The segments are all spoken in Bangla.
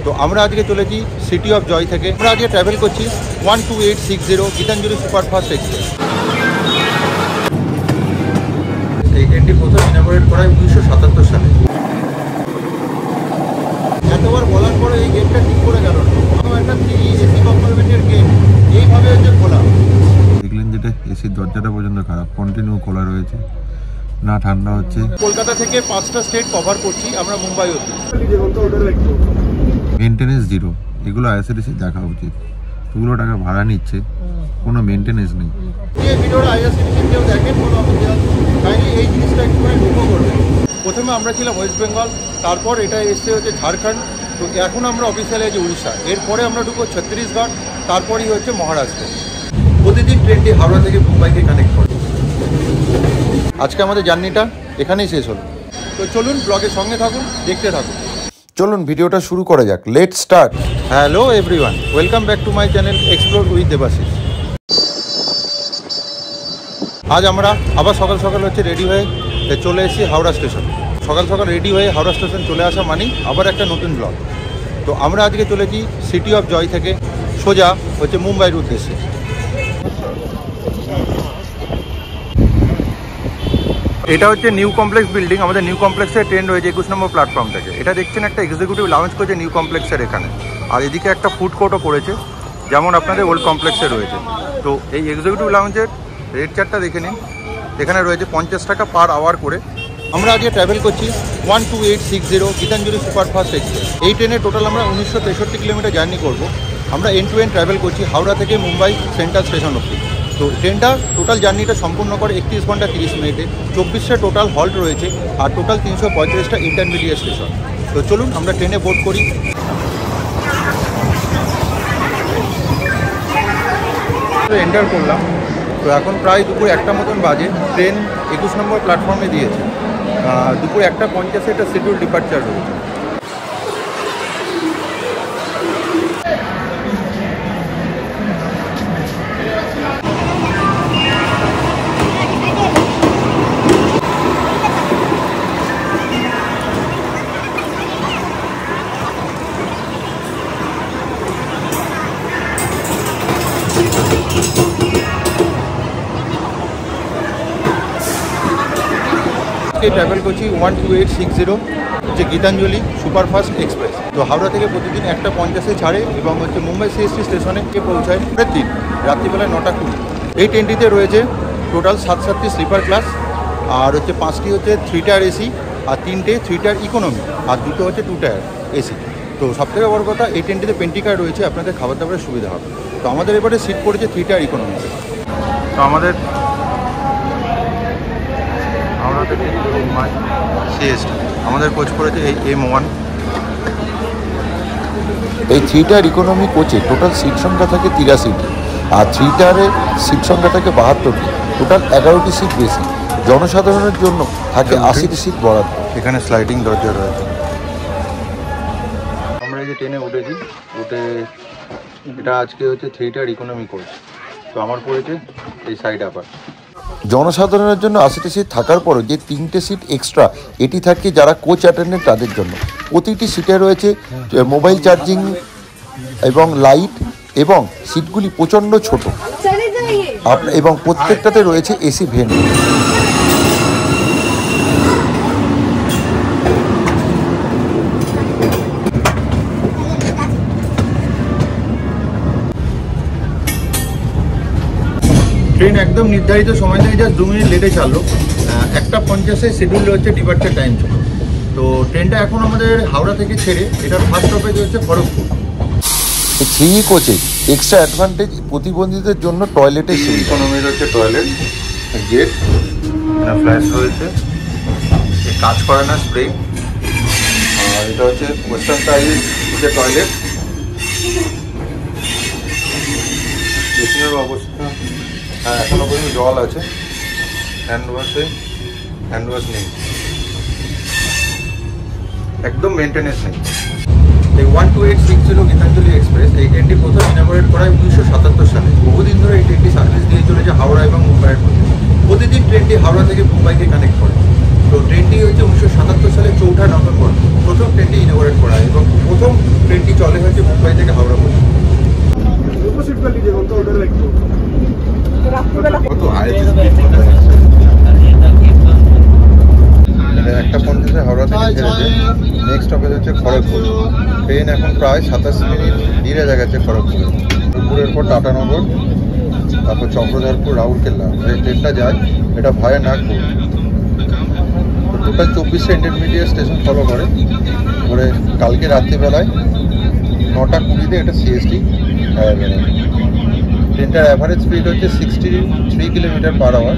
তো আমরা আজকে চলেছি সিটি অফ জয় থেকে। আমরা আজকে ট্রাভেল করছি 12860 গীতাঞ্জলি সুপারফাস্ট এক্সপ্রেস। এই ট্রেনটি প্রথম ইনঅপারেট করা হয় 1977 সালে। এতবার বলার পরে এই গেটটা ঠিক করে গেল না। একটা 3 এসি কম্পার্টমেন্টের গেট এইভাবে হচ্ছে খোলা। দেখলেন যেটা এসির দরজাটা পর্যন্ত খারাপ, কন্টিনিউ খোলা রয়েছে, না ঠান্ডা হচ্ছে। কলকাতা থেকে 5টা স্টেট কভার করছি আমরা মুম্বাই অবধি। মেনটেনেন্স জিরো, এগুলো আইআরসিটিসি দেখা উচিত। এগুলো টাকা ভাড়া নিচ্ছে, কোনো মেনটেনেন্স নেই। এই ভিডিওটা আইআরসিটিসি কেউ দেখেন কোনো কাইন্ডলি এই জিনিসটা একটু লক্ষ্য করবেন। প্রথমে আমরা ছিলাম ওয়েস্ট বেঙ্গল, তারপর এটা এসছে হচ্ছে ঝাড়খণ্ড, তো এখন আমরা অফিসিয়ালি আছি উড়িষ্যা। এরপরে আমরা ঢুকবো ছত্তিশগড়, তারপরেই হচ্ছে মহারাষ্ট্র। প্রতিদিন ট্রেনটি হাওড়া থেকে মুম্বাইকে কানেক্ট করে। আজকে আমাদের জার্নিটা এখানেই শেষ হলো। তো চলুন ব্লগের সঙ্গে থাকুন, দেখতে থাকুন। চলুন ভিডিওটা শুরু করা যাক। Let's start. Hello everyone, welcome back to my channel explore with Debashis. আজ আমরা আবার সকাল সকাল হচ্ছে রেডি হয়ে চলে এসেছি হাওড়া স্টেশন। সকাল সকাল রেডি হয়ে হাওড়া স্টেশন চলে আসা মানেই আবার একটা নতুন ব্লগ। তো আমরা আজকে চলেছি সিটি অফ জয় থেকে সোজা হচ্ছে মুম্বাইয়ের উদ্দেশ্যে। এটা হচ্ছে নিউ কমপ্লেক্স বিল্ডিং। আমাদের নিউ কমপ্লেক্সের ট্রেন রয়েছে 21 নম্বর প্ল্যাটফর্ম থেকে। এটা দেখছেন একটা এক্সিকিউটিভ লাউঞ্জ করেছে নিউ কমপ্লেক্সের এখানে, আর এদিকে একটা ফুড কোর্টও করেছে যেমন আপনাদের ওল্ড কমপ্লেক্সে রয়েছে। তো এই এক্সিকিউটিভ লাউঞ্জের রেট চার্টটা দেখে নিন, এখানে রয়েছে 50 টাকা পার আওয়ার করে। আমরা আজকে ট্রাভেল করছি 12860 গীতাঞ্জলি সুপারফাস্ট এক্সপ্রেস। এই ট্রেনে টোটাল আমরা 1963 কিলোমিটার জার্নি করব। আমরা এন্ড টু এন্ড ট্রাভেল করছি হাওড়া থেকে মুম্বাই সেন্ট্রাল স্টেশন অবধি। তো ট্রেনটা টোটাল জার্নিটা সম্পূর্ণ করে 31 ঘন্টা 30 মিনিটে। 24টা টোটাল হল্ট রয়েছে আর টোটাল 335টা ইন্টারমিডিয়েট স্টেশন। তো চলুন আমরা ট্রেনে বোর্ড করি। এন্টার করলাম। তো এখন প্রায় দুপুর 1টা মতন বাজে। ট্রেন 21 নম্বর প্ল্যাটফর্মে দিয়েছে। দুপুর 1:50 একটা শিডিউল ডিপার্চার রয়েছে। ট্রাভেল করছি 12860 যে গীতাঞ্জলি সুপারফাস্ট এক্সপ্রেস। তো হাওড়া থেকে প্রতিদিন 1:50 ছাড়ে এবং হচ্ছে মুম্বাই সিএসটি স্টেশনে গিয়ে পৌঁছায় প্রতিদিন রাত্রিবেলায় 9:20। এই ট্রেনটিতে রয়েছে টোটাল 7টি স্লিপার ক্লাস, আর হচ্ছে 5টি হচ্ছে 3 টায়ার এসি, আর 3টে 3 টায়ার ইকোনমি, আর 2টো হচ্ছে 2 টায়ার এসি। তো সবথেকে বড় কথা এই ট্রেনটিতে পেন্টিকার রয়েছে, আপনাদের খাবার দাবারের সুবিধা হবে। তো আমাদের এবারে সিট পড়েছে 3 টায়ার ইকোনমিতে। তো আমাদের হাওড়া থেকে সিএসটি আমাদের কোচ করেছে এই M1। এই 3 টায়ার ইকোনমি কোচে টোটাল সিট সংখ্যা থাকে 83টি, আর 3 টায়ারের সিট সংখ্যা থাকে 72টি। টোটাল 11টি সিট বেশি। জনসাধারণের জন্য থাকে 80টি সিট বরাদ্দ। এখানে স্লাইডিং দরজা রয়েছে। আমরা এই যে ট্রেনে উঠেছি, এটা আজকে হচ্ছে 3 টায়ার ইকোনমি কোচ। তো আমার পড়েছে এই সাইড আপার। জনসাধারণের জন্য 80টি সিট থাকার পরও যে 3টে সিট এক্সট্রা, এটি থাকে যারা কোচ অ্যাটেন্ডেন্ট তাদের জন্য। প্রতিটি সিটে রয়েছে মোবাইল চার্জিং এবং লাইট, এবং সিটগুলি প্রচণ্ড ছোট এবং প্রত্যেকটাতে রয়েছে এসি ভেন্ট। ট্রেন একদম নির্ধারিত সময় থেকে জাস্ট 2 মিনিট লেটে চাললো। 1:50 শিডিউল হচ্ছে ডিপার্চার টাইম ছিল। তো ট্রেনটা এখন আমাদের হাওড়া থেকে ছেড়ে এটার ফার্স্ট স্টপেজ হচ্ছে খড়গপুর। 3 কোচে এক্সট্রা অ্যাডভান্টেজ প্রতিবন্ধীদের জন্য টয়লেটের সুবিধা। ইকোনমির হচ্ছে টয়লেট, গেট, ফ্ল্যাশ রয়েছে, কাজ করে না স্প্রে। আর এটা হচ্ছে ওয়েস্টার্ন স্টাইলের যে টয়লেট। বেসিনের অবস্থা এখনো পর্যন্ত জল আছে, হ্যান্ড ওয়াশ নেই, একদম মেনটেনেন্স নেই। এই 12860 গীতাঞ্জলি এক্সপ্রেস এই ট্রেনটি প্রথম ইনঅপারেট করা হয় 1977 সালে। বহুদিন ধরে এই ট্রেনটি সার্ভিস দিয়ে চলেছে হাওড়া এবং মুম্বাইয়ের মধ্যে। প্রতিদিন ট্রেনটি হাওড়া থেকে মুম্বাইকে কানেক্ট করে। তো ট্রেনটি হচ্ছে 1977 সালে 4 নভেম্বর প্রথম ট্রেনটি ইনঅপারেট করা হয় এবং প্রথম ট্রেনটি চলে হচ্ছে মুম্বাই থেকে হাওড়া পর্যন্ত। কত হাইয়েস্ট স্পিড 1:50 হাওড়া থেকে ছেড়েছে। নেক্সট স্টপেজ হচ্ছে খড়গপুর। ট্রেন এখন প্রায় 27 মিনিট ধীরে গেছে খড়গপুরে। খড়গপুরের পর টাটানগর, তারপর চক্রধরপুর, রাউরকেল্লা। এই ট্রেনটা যায়, এটা ভায়া নাগপুর। টোটাল 24টা ইন্টারমিডিয়েট স্টেশন ফলো করে। কালকে রাত্রিবেলায় 9:20 এটা সিএসটি বেরোয়। ট্রেনটার অ্যাভারেজ স্পিড হচ্ছে 63 কিলোমিটার/আওয়ার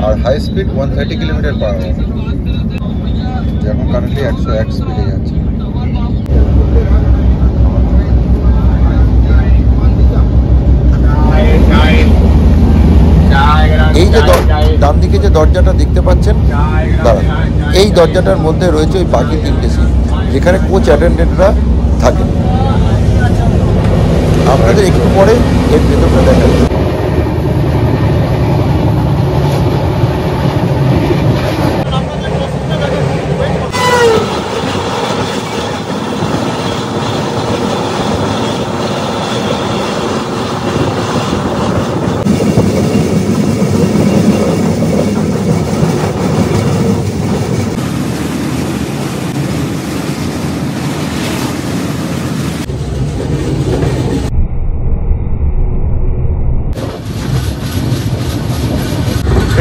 আর হাই স্পিড 130 কিলোমিটার/আওয়ার। এখন কারেন্টলি 101 স্পিডে যাচ্ছে। এই যে ডান দিকে যে দরজাটা দেখতে পাচ্ছেন, দাঁড়ান, এই দরজাটার মধ্যে রয়েছে ওই বাকি 3টে সিট যেখানে কোচ অ্যাটেন্ডেন্টরা থাকেন। আপনাদের একটু পরে এর ভেতরটা দেখা যাবে।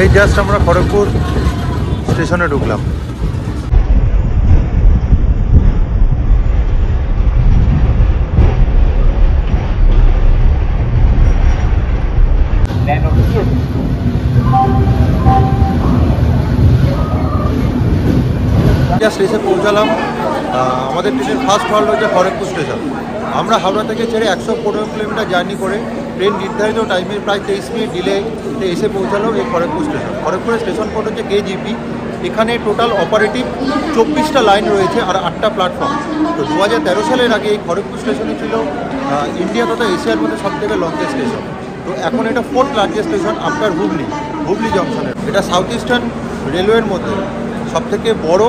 এই জাস্ট আমরা খড়গপুর স্টেশনে ঢুকলাম। জাস্ট এসে পৌঁছালাম। আমাদের ট্রেনের ফার্স্ট হল্ট হচ্ছে খড়গপুর স্টেশন। আমরা হাওড়া থেকে ছেড়ে 115 কিলোমিটার জার্নি করে ট্রেন নির্ধারিত টাইমের প্রায় 23 মিনিট ডিলেতে এসে পৌঁছালো এই খড়গপুর স্টেশন। খড়গপুরের স্টেশন কোড হচ্ছে KGP। এখানে টোটাল অপারেটিভ 24টা লাইন রয়েছে আর 8টা প্ল্যাটফর্ম। তো 2013 সালের আগে এই খড়গপুর স্টেশনই ছিল ইন্ডিয়া তথা এশিয়ার মধ্যে সবথেকে লংগেস্ট স্টেশন। তো এখন এটা 4th largest station after Hooghly জংশনের। এটা সাউথ ইস্টার্ন রেলওয়ের মধ্যে সবথেকে বড়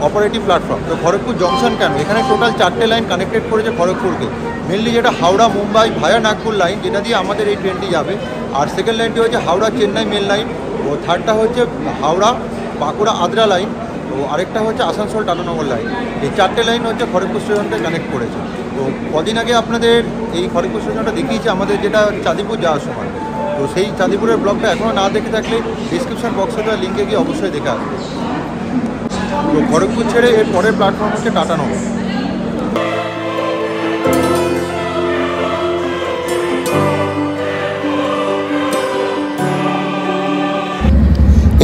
অপারেটিভ প্ল্যাটফর্ম। তো খড়গপুর জংশন কেন? এখানে টোটাল 4টে লাইন কানেক্টেড করেছে খড়গপুরকে। মেনলি যেটা হাওড়া মুম্বাই ভায়া নাগপুর লাইন, যেটা দিয়ে আমাদের এই ট্রেনটি যাবে। আর সেকেন্ড লাইনটি হচ্ছে হাওড়া চেন্নাই মেন লাইন। ও থার্ডটা হচ্ছে হাওড়া বাঁকুড়া আদ্রা লাইন। তো আরেকটা হচ্ছে আসানসোল টাটানগর লাইন। এই 4টে লাইন হচ্ছে খড়গপুর স্টেশনকে কানেক্ট করেছে। তো কদিন আগে আপনাদের এই খড়গপুর স্টেশনটা দেখিয়েছে আমাদের, যেটা চাঁদিপুর যাওয়ার সময়। তো সেই চাঁদিপুরের ব্লগটা এখনও না দেখে থাকলে ডিসক্রিপশন বক্সে দেওয়া লিঙ্কে গিয়ে অবশ্যই দেখে আসবে। তো খড়গপুর ছেড়ে এর পরের প্ল্যাটফর্ম হচ্ছে টাটানগর।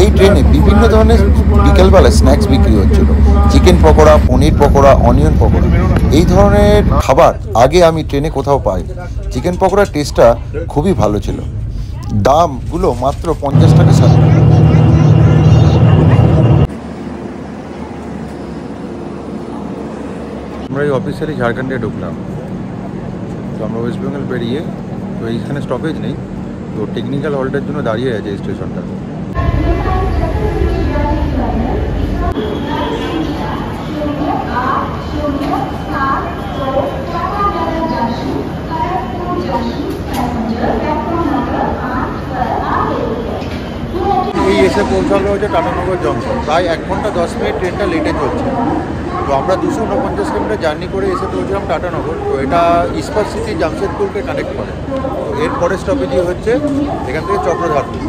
এই ট্রেনে বিভিন্ন ধরনের বিকেলবেলায় স্ন্যাক্স বিক্রি হচ্ছিল। চিকেন পকোড়া, পনির পকোড়া, অনিয়ন পকোড়া, এই ধরনের খাবার আগে আমি ট্রেনে কোথাও পাই। চিকেন পকোড়ার টেস্টটা খুবই ভালো ছিল। দামগুলো মাত্র 50 টাকা 60 টাকা। আমরা এই অফিসিয়ালি ঝাড়খণ্ডে ঢুকলাম। তো আমরা ওয়েস্ট বেঙ্গল বেরিয়ে, তো এইখানে স্টপেজ নেই, তো টেকনিক্যাল হল্টের জন্য দাঁড়িয়ে আছে এই স্টেশনটা। এই এসে পৌঁছালো হচ্ছে টাটানগর জংশন। প্রায় 1 ঘন্টা 10 মিনিট ট্রেনটা লেটে চলছে। তো আমরা 249 কিলোমিটার জার্নি করে এসে পৌঁছলাম টাটানগর। তো এটা ইস্পাত সিটি জামশেদপুরকে কানেক্ট করে। তো এরপরে স্টপেজই হচ্ছে এখান থেকে চক্রধরপুর।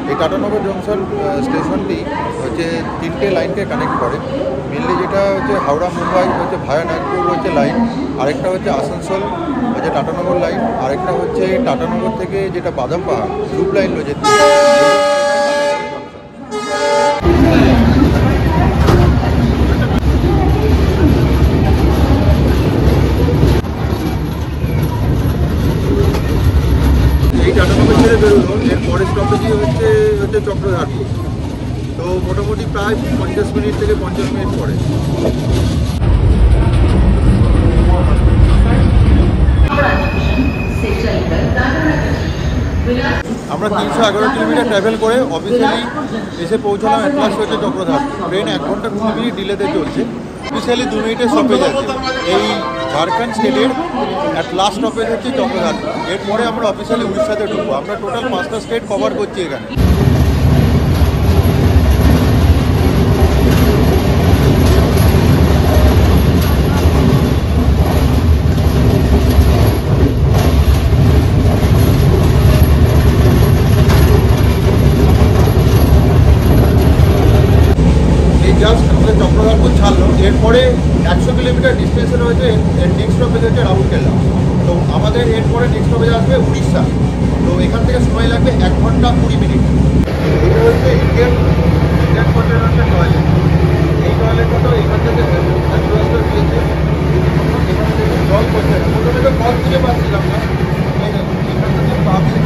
এই টাটানগর জংশন স্টেশনটি হচ্ছে 3টে লাইনকে কানেক্ট করে। মেনলি যেটা হচ্ছে হাওড়া মুম্বাই হচ্ছে ভায়া নাগপুর হচ্ছে লাইন, আরেকটা হচ্ছে আসানসোল হচ্ছে টাটানগর লাইন, আরেকটা হচ্ছে টাটানগর থেকে যেটা বাদাম পাহাড় লুপ লাইন রয়েছে। এই টাটানগর ছেড়ে বেরোলো, এর পরের স্টপেজই হচ্ছে চক্রধরপুর। তো মোটামুটি প্রায় 50 মিনিট থেকে 50 মিনিট পরে। আমরা 311 কিলোমিটার ট্রাভেল করে অফিসিয়ালি এসে পৌঁছলাম অ্যাট লাস্ট হচ্ছে চক্রধরপুর। ট্রেন 1 ঘন্টা 20 মিনিট ডিলেতে চলছে। স্পেশালি 2 মিনিটের স্টপেজ আছে। এই ঝাড়খণ্ড স্টেটের লাস্ট স্টপেজ হচ্ছে চক্রধারপুর। এরপরে আমরা অফিসিয়ালি উড়িষ্যাতে ঢুকবো। আমরা টোটাল 5টা স্টেট কভার করছি এখানে। জাস্ট আমাদের চক্রধারপুর ছাড়লো, এরপরে 100 কিলোমিটার ডিস্টেন্সে রয়েছে নেক্সট স্টপেজ হচ্ছে রাউরকেলা। তো আমাদের এরপরে নেক্সট স্টপেজ আসবে উড়িষ্যা। তো এখান থেকে সময় লাগবে 1 ঘন্টা 20 মিনিট। এটা হচ্ছে ইন্ডিয়ান টয়লেট। এই টয়লেটটা এখান থেকে জল করছে না, প্রথমে তো কল খুঁজে পাচ্ছিলাম না। এখান থেকে পাবলিক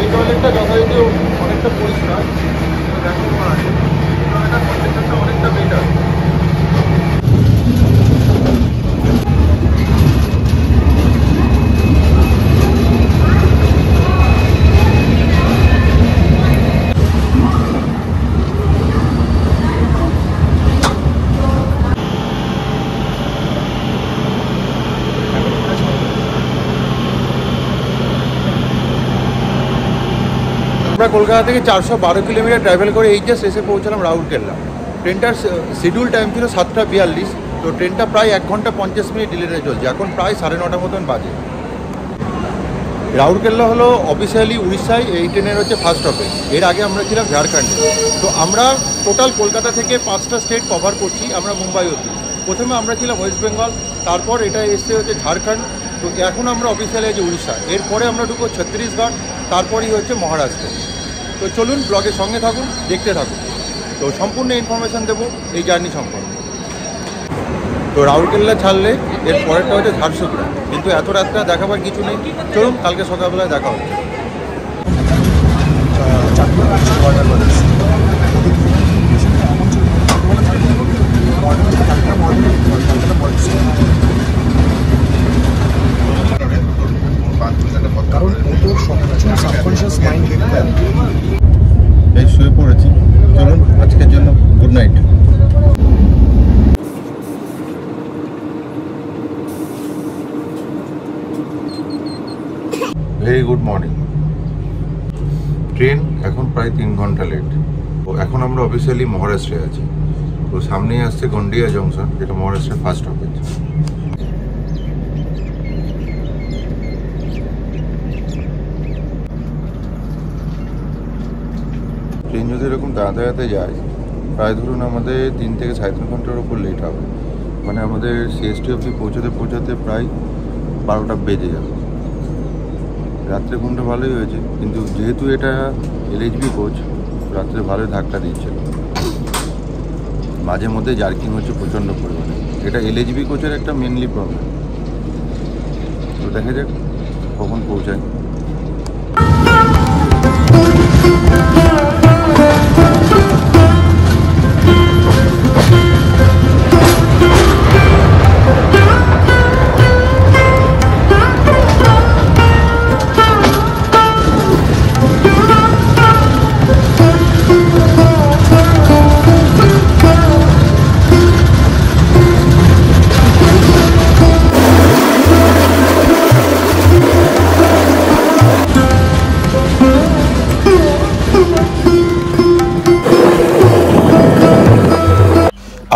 এই টয়লেটটা যথাযথ অনেকটা পরিষ্কার, দেখো আছে কন্ডিশনটা অনেকটা বেটার। আমরা কলকাতা থেকে 412 কিলোমিটার ট্রাভেল করে এই জাস্ট এসে পৌঁছালাম রাউরকেলা। ট্রেনটার শিডিউল টাইম ছিল 7টা 42। তো ট্রেনটা প্রায় 1 ঘন্টা 50 মিনিট ডিলেতে চলছে। এখন প্রায় 9:30 মতন বাজে। রাউরকেলা হলো অফিসিয়ালি উড়িষ্যায় এই ট্রেনের হচ্ছে ফার্স্ট স্টপেজ। এর আগে আমরা ছিলাম ঝাড়খণ্ডে। তো আমরা টোটাল কলকাতা থেকে 5টা স্টেট কভার করছি আমরা মুম্বাই অবধি। প্রথমে আমরা ছিলাম ওয়েস্ট বেঙ্গল, তারপর এটা এসছে হচ্ছে ঝাড়খণ্ড। তো এখন আমরা অফিসিয়ালি আছে উড়িষ্যা। এরপরে আমরা ঢুকবো ছত্তিশগড়, তারপরেই হচ্ছে মহারাষ্ট্র। তো চলুন ব্লগের সঙ্গে থাকুন, দেখতে থাকুন। তো সম্পূর্ণ ইনফরমেশান দেবো এই জার্নি সম্পর্কে। তো রাউরকেলা ছাড়লে এর পরেরটা হচ্ছে ঝাড়সুগুড়া, কিন্তু এত রাতটা দেখাবার কিছু নেই। চলুন কালকে সকালবেলায় দেখা হচ্ছে। কারণ ওর সব কিছু সাবকনশিয়াস মাইন্ড দেখতে এই শুয়ে পড়েছি। চলুন আজকের জন্য good night. Very good morning. Train এখন প্রায় 3 ঘন্টা লেট। তো এখন আমরা অফিসিয়ালি মহারাষ্ট্রে আছি। তো সামনেই আসছে গন্ডিয়া জংশন, যেটা মহারাষ্ট্রের ফার্স্ট স্টপেজ। ট্রেন যদি এরকম দাঁড়াতে যায় প্রায় ধরুন আমাদের 3 থেকে 3.5 ঘন্টার ওপর লেট হবে। মানে আমাদের সিএসটি অবধি পৌঁছাতে প্রায় 12টা বেজে যাবে। রাত্রে ঘুমটা ভালোই হয়েছে, কিন্তু যেহেতু এটা এলএইচবি কোচ, রাত্রে ভালোই ধাক্কা দিচ্ছিল। মাঝে মধ্যে জার্কিং হচ্ছে প্রচণ্ড পরিমাণে। এটা এলএইচবি কোচের একটা মেনলি প্রবলেম। তো দেখা যাক কখন পৌঁছায়।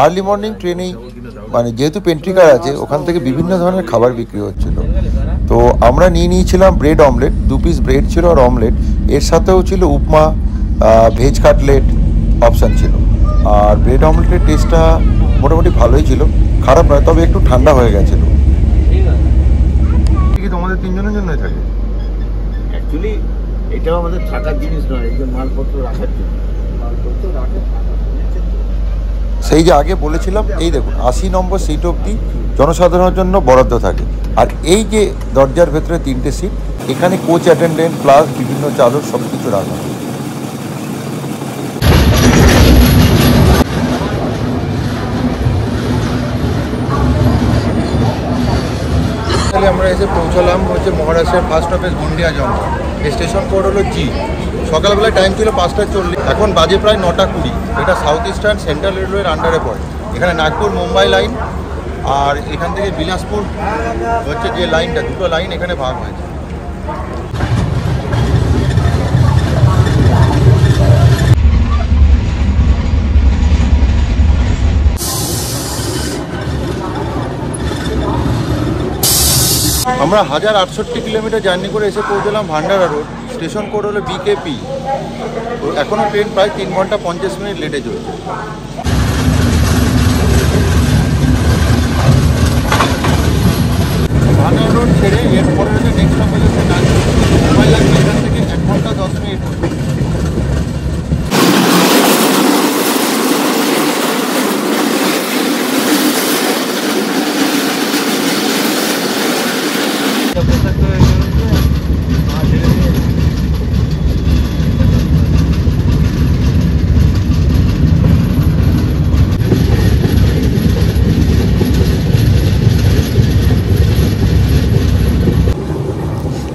আর্লি মর্নিং ট্রেনেই মানে যেহেতু পেন্ট্রি কার আছে, ওখান থেকে বিভিন্ন ধরনের খাবার বিক্রি হচ্ছিল। তো আমরা নিয়েছিলাম ব্রেড অমলেট, 2 পিস ব্রেড ছিল আর অমলেট। এর সাথেও ছিল উপমা, ভেজ কাটলেট অপশান ছিল। আর ব্রেড অমলেটের টেস্টটা মোটামুটি ভালোই ছিল, খারাপ নয়, তবে একটু ঠান্ডা হয়ে গেছিলো। কি তোমাদের 3 জনের জন্যই থাকে? অ্যাকচুয়ালি এটাও আমাদের থাকার জিনিস নয়, এই যে মালপত্র রাখার জন্য। মালপত্র রাখার সেই যে আগে বলেছিলাম, এই দেখুন 80 নম্বর সিট অবধি জনসাধারণের জন্য বরাদ্দ থাকে। আর এই যে দরজার ভেতরে 3টে সিট, এখানে কোচ অ্যাটেন্ডেন্ট প্লাস বিভিন্ন চালক সব কিছু রাখা। আমরা এসে পৌঁছলাম হচ্ছে মহারাষ্ট্রের ফার্স্ট স্টপেজ গন্ডিয়া জংশন। এই স্টেশন কোড হলো জি। সকালবেলায় টাইম ছিল 5:40, এখন বাজে প্রায় 9:20। এটা সাউথ ইস্টার্ন সেন্ট্রাল রেলওয়ের আন্ডারে পড়ে। এখানে নাগপুর মুম্বাই লাইন আর এখান থেকে বিলাসপুর হচ্ছে যে লাইনটা, দুটো লাইন এখানে ভাগ হয়েছে। আমরা 1068 কিলোমিটার জার্নি করে এসে পৌঁছলাম ভান্ডারা রোড। স্টেশন কোড হলো বিকেপি। তো এখনও ট্রেন প্রায় 3 ঘন্টা 50 মিনিট লেটে চলছে। ভান্ডারা রোড ছেড়ে এরপরে হচ্ছে নেক্সট হবে হচ্ছে নাগপুর। সময় লাগবে এখান থেকে 1 ঘন্টা 10 মিনিট।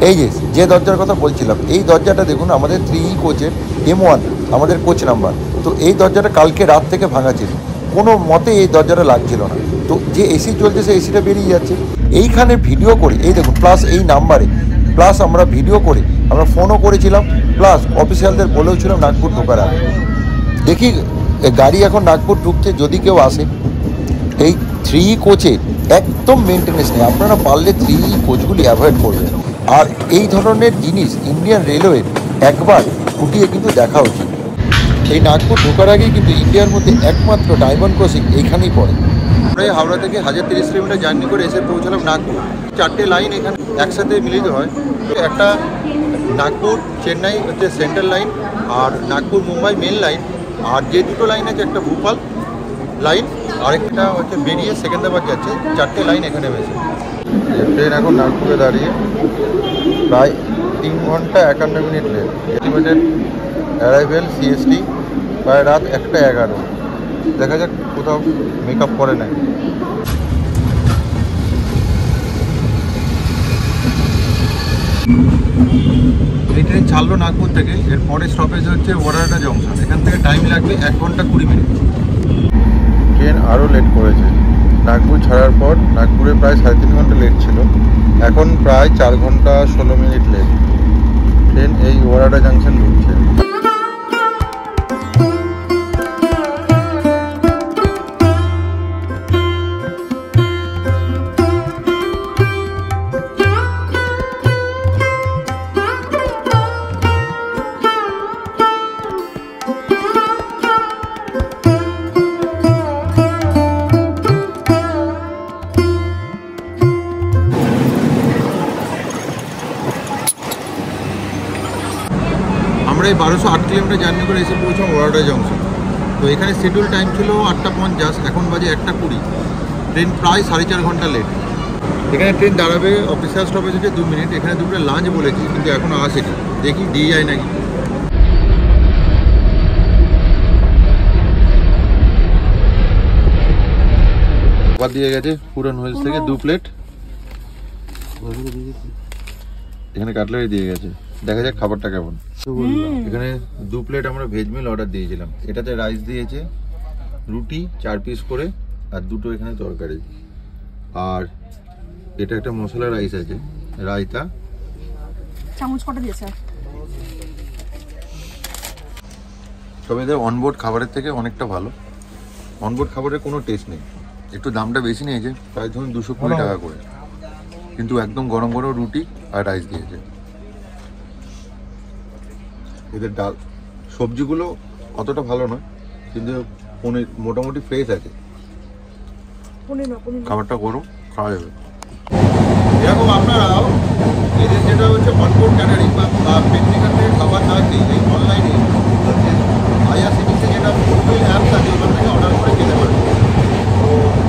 এই যে দরজার কথা বলছিলাম, এই দরজাটা দেখুন আমাদের 3E কোচের M1 আমাদের কোচ নাম্বার। তো এই দরজাটা কালকে রাত থেকে ভাঙা ছিল, কোনো মতে এই দরজাটা লাগছিল না। তো যে এসি চলছে সেই এসিটা বেরিয়ে যাচ্ছে। এইখানে ভিডিও করে এই দেখুন, প্লাস এই নাম্বারে প্লাস আমরা ভিডিও করে আমরা ফোনও করেছিলাম, প্লাস অফিসিয়ালদের বলেওছিলাম নাগপুর ঢোকার আগে। দেখি গাড়ি এখন নাগপুর ঢুকছে, যদি কেউ আসে। এই 3E কোচে একদম মেনটেনেন্স নেই, আপনারা পারলে 3E কোচগুলি অ্যাভয়েড করবেন। আর এই ধরনের জিনিস ইন্ডিয়ান রেলওয়ে একবার ফুটিয়ে কিন্তু দেখা উচিত। এই নাগপুর ঢোকার আগেই কিন্তু ইন্ডিয়ার মধ্যে একমাত্র ডায়মন্ড ক্রসিং এইখানেই পড়ে। আমরা হাওড়া থেকে 1030 কিলোমিটার জার্নি করে এসে পৌঁছলাম নাগপুর। 4টে লাইন এখানে একসাথে মিলিত হয়। একটা নাগপুর চেন্নাই হচ্ছে সেন্ট্রাল লাইন, আর নাগপুর মুম্বাই মেন লাইন, আর যে দুটো লাইন আছে একটা ভোপাল লাইন, আরেকটা হচ্ছে বেরিয়ে সেকেন্দ্রাবাদ যাচ্ছে। 4টে লাইন এখানে হয়েছে। ট্রেন এখন নাগপুরে দাঁড়িয়ে প্রায় 3 ঘন্টা 51 minute late. Estimated arrival CST প্রায় রাত 1:11। দেখা যাক কোথাও মেকআপ করে নাই। এই ট্রেন ছাড়লো নাগপুর থেকে, এর পরে স্টপেজ হচ্ছে ওয়ারাডা জংশন। এখান থেকে টাইম লাগবে 1 ঘন্টা 20 মিনিট। ট্রেন আরও লেট করেছে। নাগপুর ছাড়ার পর নাগপুরে প্রায় 3.5 ঘন্টা লেট ছিল, এখন প্রায় 4 ঘন্টা 16 মিনিট লেট। ট্রেন এই ওয়ারাডা জাংশন ঢুকছে। আমরা এই 1208 কিলোমিটার জার্নি করে এসে পৌঁছলাম ওয়ারাডা জংশন। তো এখানে শিডিউল টাইম ছিল 8:50, এখন বাজে 1:20। ট্রেন প্রায় 4.5 ঘন্টা লেট। এখানে ট্রেন দাঁড়াবে, অফিসিয়াল স্টপেজ হচ্ছে 2 মিনিট। এখানে দুপুরে লাঞ্চ বলেছি, কিন্তু এখনও আসেনি, দেখি দিয়ে যায় নাকি। খাবার দিয়ে গেছে পুরান হোয়েলস থেকে 2 প্লেট। এখানে কাটলেরি দিয়ে গেছে, দেখা যাক খাবারটা কেমন। এখানে 2 প্লেট আমরা ভেজ মিল অর্ডার দিয়েছিলাম। এটাতে রাইস দিয়েছে, রুটি 4 পিস করে, আর 2টো এখানে তরকারি, আর এটা একটা মশলা রাইস আছে, রায়তা। চামচ কটা দিয়েছে? তবে এদের অনবোর্ড খাবারের থেকে অনেকটা ভালো। অনবোর্ড খাবারের কোনো টেস্ট নেই, একটু দামটা বেশি নিয়েছে, প্রায় ধরুন 220 টাকা করে, কিন্তু একদম গরম গরম রুটি আর রাইস দিয়েছে। এদের ডাল সবজিগুলো অতটা ভালো নয়, কিন্তু পনির মোটামুটি ফ্রেশ আছে। খাবারটা গরম, খাওয়া যাবে। এরকম আপনারাও এদের যেটা হচ্ছে অনবোর্ড ক্যাটারিং বা পেন্টিকার থেকে খাবার না দিয়ে অনলাইনে IRCTC যেটা ফুডবিল অ্যাপস আছে ওখান থেকে অর্ডার করে খেতে পারেন।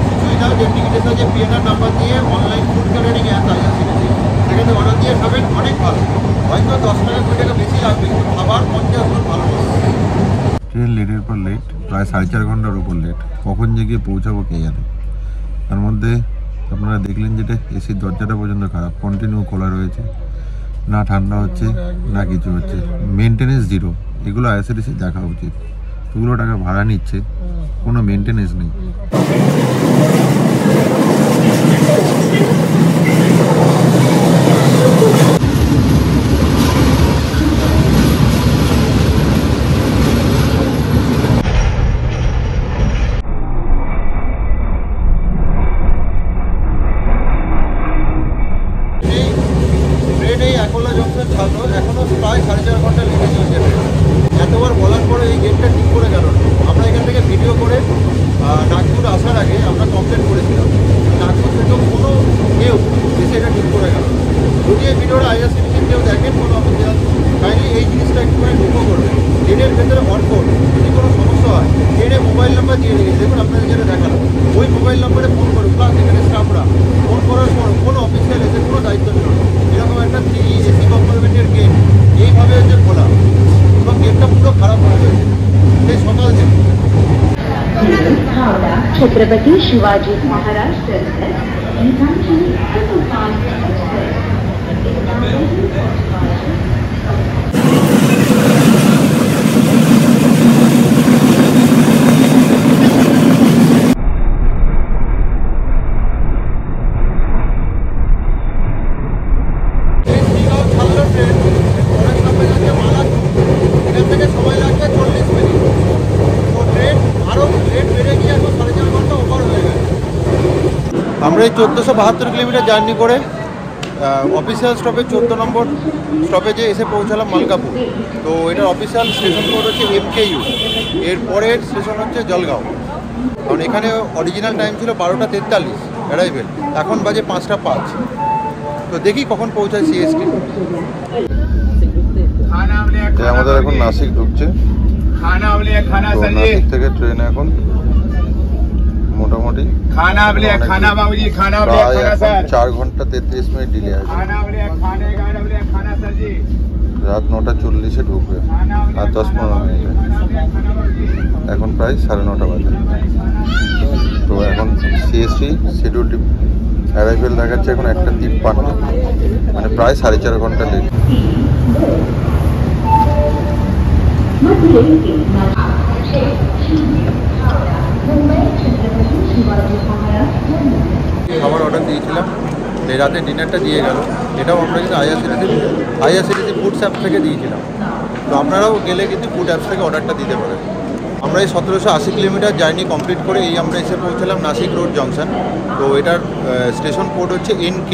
কিছুই না, যে টিকিটের সাথে PNR নাম্বার দিয়ে online food catering app IRCTC, সেখানে অর্ডার দিয়ে খাবেন, অনেক ভালো। হয়তো 10 টাকা 20 টাকা বেশি লাগবে, কিন্তু খাবার 50 গুণ ভালো হবে। ট্রেন লেটের পর লেট, প্রায় 4.5 ঘন্টার উপর লেট। কখন যে গিয়ে পৌঁছাবো কে জানে। তার মধ্যে আপনারা দেখলেন যেটা এসির দরজাটা পর্যন্ত খারাপ, কন্টিনিউ খোলা রয়েছে। না ঠান্ডা হচ্ছে না কিছু হচ্ছে, মেনটেনেন্স জিরো। এগুলো আইআরসিটিসি দেখা উচিত। এগুলো টাকা ভাড়া নিচ্ছে, কোনো মেনটেনেন্স নেই। এখনো প্রায় 4.5 ঘন্টা লেগে চলছে। এতবার বলার পরে এই গেটটা ঠিক করে গেল। আমরা এখান থেকে ভিডিও করে নাগপুর আসার আগে আমরা কমপ্লেন করেছিলাম, নাগপুর থেকেও কোনো কেউ এসে এটা ঠিক করে গেল। যদি এই ভিডিওটা আইআরসিটিসি কেউ দেখেন কোনো অফিসিয়াল, কাইন্ডলি এই জিনিসটা একটু লক্ষ্য করবেন। ট্রেনের ভেতরে অনবোর্ড যদি কোনো সমস্যা হয়, ট্রেনে মোবাইল নাম্বার দিয়ে রেখেছে, দেখুন আপনাদের যেটা দেখালো, ওই মোবাইল নাম্বারে ফোন করুন। প্লাস এখানে স্টাফরা ফোন করার পর কোনো অফিসিয়াল এসে কোনো দায়িত্ব নিল না। এরকম একটা এসি কম্পার্টমেন্টের গেট এইভাবে হচ্ছে খোলা, এবং গেটটা পুরো খারাপ হয়ে গেছে সেই সকাল থেকে। Chhatrapati Shivaji Maharaj terminus Geetanjali superfast express. আমরা এই 1472 কিলোমিটার জার্নি করে অফিসিয়াল স্টপেজ 14 নম্বর স্টপেজে এসে পৌঁছালাম মালকাপুর। তো এটার অফিসিয়াল স্টেশন কোড হচ্ছে MKU। এর পরের স্টেশন হচ্ছে জলগাঁও। কারণ এখানে অরিজিনাল টাইম ছিল 12:43 অ্যারাইভেল, এখন বাজে 5:05। তো দেখি কখন পৌঁছায় সিএসটি। আমাদের এখন নাসিক ঢুকছে। নাসিক থেকে ট্রেন এখন মোটামুটি खाना बोले खाना बाबूजी खाना बोले खाना सर 4 ঘন্টা 33 মিনিট ডিলে আছে। खाना बोले खाने गाना बोले खाना सर जी রাত 9:40-এ ঢুকবে আর 10-15 মিনিট। এখন প্রায় 9:30 বাজে। তো এখন সিএসটি শিডিউল অ্যারাইভেল দেখাচ্ছে এখন 1:53, মানে প্রায় 4.5 ঘন্টা লেট। খাবার অর্ডার দিয়েছিলাম, এই রাতে ডিনারটা দিয়ে গেল। এটাও আমরা কিন্তু আইআরসিটিসি ফুড অ্যাপ থেকে দিয়েছিলাম। তো আপনারাও গেলে কিন্তু ফুড অ্যাপস থেকে অর্ডারটা দিতে পারেন। আমরা এই 1780 কিলোমিটার জার্নি কমপ্লিট করে আমরা এসে পৌঁছালাম নাসিক রোড জংশন। তো এটার স্টেশন কোড হচ্ছে NK।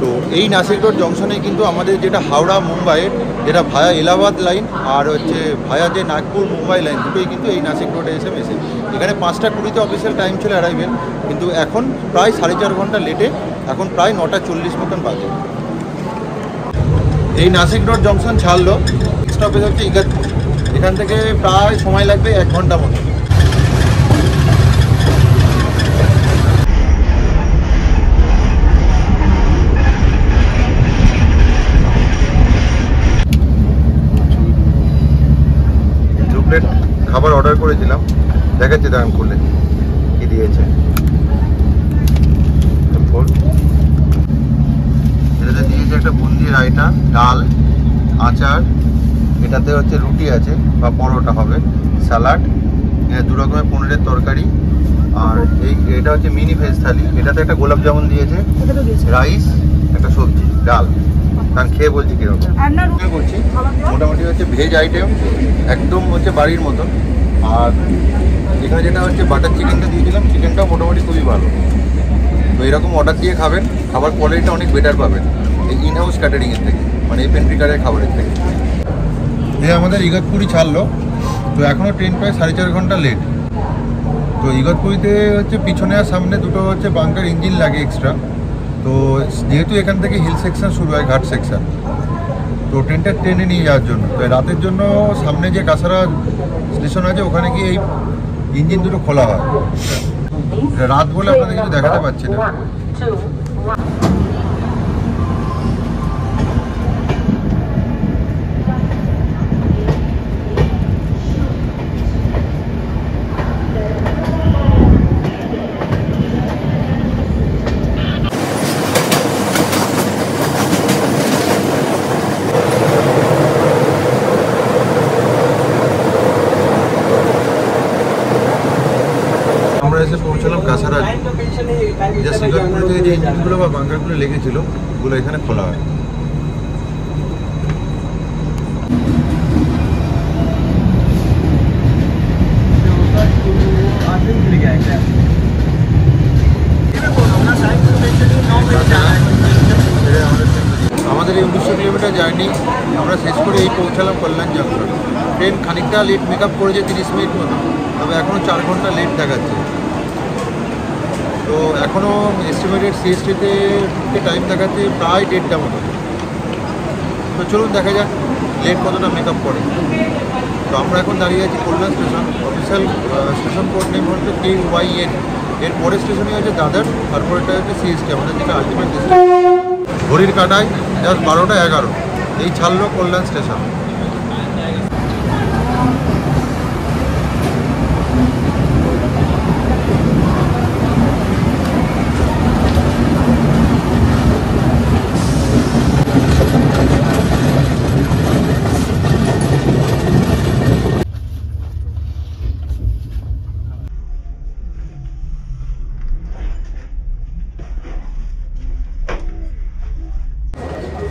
তো এই নাসিক রোড জংশনে কিন্তু আমাদের যেটা হাওড়া মুম্বাইয়ের যেটা ভায়া এলাহাবাদ লাইন আর হচ্ছে ভায়া যে নাগপুর মুম্বাই লাইন, দুটোই কিন্তু এই নাসিক রোডে এসে মেশে। এখানে 5:20 অফিসিয়াল টাইম ছিল অ্যারাইভেল, কিন্তু এখন প্রায় 4.5 ঘন্টা লেটে, এখন প্রায় 9:40 মতন বাজে। এই নাসিক রোড জংশন ছাড়লো, স্টপেজ হচ্ছে ইগতপুর। এখান থেকে প্রায় সময় লাগবে 1 ঘন্টা মতো। প্লেট খাবার অর্ডার করেছিলাম, দেখাচ্ছি দাম খুলে কি দিয়েছে। এটাতে দিয়েছে একটা বুন্দি রায়তা, ডাল, আচার, এটাতে হচ্ছে রুটি আছে বা পরোটা হবে, স্যালাড, 2 রকমের পনিরের তরকারি, আর এটা হচ্ছে মিনি ভেজ থালি। এটাতে একটা গোলাপ জামুন দিয়েছে, রাইস, একটা সবজি, ডাল। কারণ খেয়ে বলছি কিরকম করছি। মোটামুটি হচ্ছে ভেজ আইটেম একদম হচ্ছে বাড়ির মতন। আর এখানে যেটা হচ্ছে বাটার চিকেনটা দিয়েছিলাম, চিকেনটাও মোটামুটি খুবই ভালো। তো এরকম অর্ডার দিয়ে খাবেন, খাবার কোয়ালিটিটা অনেক বেটার পাবেন এই ইনহাউস ক্যাটারিংয়ের থেকে, মানে এই পেন্ট্রিকারের খাবারের থেকে। আমাদের ইগতপুরি ছাড়লো, তো এখনও ট্রেন প্রায় 4.5 ঘন্টা লেট। তো ইগতপুরিতে হচ্ছে পিছনে আর সামনে দুটো হচ্ছে বাঙ্কার ইঞ্জিন লাগে এক্সট্রা। তো যেহেতু এখান থেকে হিল সেকশন শুরু হয়, ঘাট সেকশন, তো ট্রেনটা ট্রেনে নিয়ে যাওয়ার জন্য, তো রাতের জন্য সামনে যে কাসারা স্টেশন আছে ওখানে গিয়ে এই ইঞ্জিন দুটো খোলা হয়। রাত বলে আপনাদের কিছু দেখাতে পাচ্ছি না। আমরা এসে পৌঁছালাম কাসারাজ। যা শ্রীকান্তপুর থেকে যে ইঞ্জিনগুলো বা বাঙ্কারগুলো লেগেছিল ওগুলো এখানে খোলা হয়। আমাদের এই 1900 কিলোমিটার জার্নি আমরা শেষ করে এই পৌঁছালাম কল্যাণ জংশন। ট্রেন খানিকটা লেট মেকআপ করেছে 30 মিনিট মতো, তবে এখনও 4 ঘন্টা লেট দেখাচ্ছে। তো এখনও এস্টিমেটেড সিএসটিতে টাইম দেখাচ্ছে প্রায় 1:30টা মতো। তো চলুন দেখা যাক লেট কতটা মেকআপ করে। তো আমরা এখন দাঁড়িয়ে আছি Kalyan station. Official station code name হচ্ছে KYN। এর পরের স্টেশনই হচ্ছে দাদর, তারপরেটা হচ্ছে সিএসটি, আমাদের যেটা আলটিমেট ডেস্টিনেশন। ঘড়ির কাটায় জাস্ট 12টা 11, এই ছাড়লো কল্যাণ স্টেশন।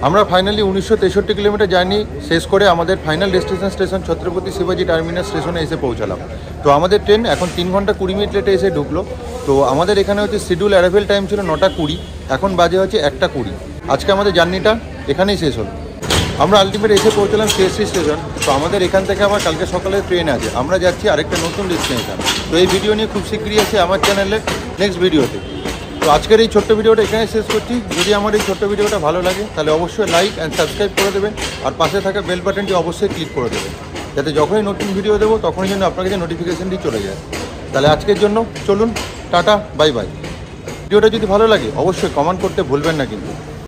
আমরা ফাইনালি 1963 কিলোমিটার জার্নি শেষ করে আমাদের ফাইনাল ডেস্টিনেশন স্টেশন ছত্রপতি শিবাজি টার্মিনাস স্টেশনে এসে পৌঁছালাম। তো আমাদের ট্রেন এখন 3 ঘন্টা 20 মিনিট লেটে এসে ঢুকলো। তো আমাদের এখানে হচ্ছে শিডিউল অ্যারাইভেল টাইম ছিল 9টা 20, এখন বাজে হচ্ছে 1টা 20। আজকে আমাদের জার্নিটা এখানেই শেষ হলো। আমরা আলটিমেট এসে পৌঁছালাম সিএসটি স্টেশন। তো আমাদের এখান থেকে আবার কালকে সকালে ট্রেন আছে, আমরা যাচ্ছি আরেকটা নতুন ডেস্টিনেশন। তো এই ভিডিও নিয়ে খুব শীঘ্রই আছে আমার চ্যানেলে নেক্সট ভিডিওতে। তো আজকের এই ছোট্ট ভিডিওটা এখানে শেষ করছি। যদি আমার এই ছোট্ট ভিডিওটা ভালো লাগে তাহলে অবশ্যই লাইক অ্যান্ড সাবস্ক্রাইব করে দেবেন, আর পাশে থাকা বেল বাটনটি অবশ্যই ক্লিক করে দেবেন, যাতে যখনই নতুন ভিডিও দেবো তখনই যেন আপনার কাছে নোটিফিকেশানটি চলে যায়। তাহলে আজকের জন্য চলুন, টাটা, বাই বাই। ভিডিওটা যদি ভালো লাগে অবশ্যই কমেন্ট করতে ভুলবেন না কিন্তু।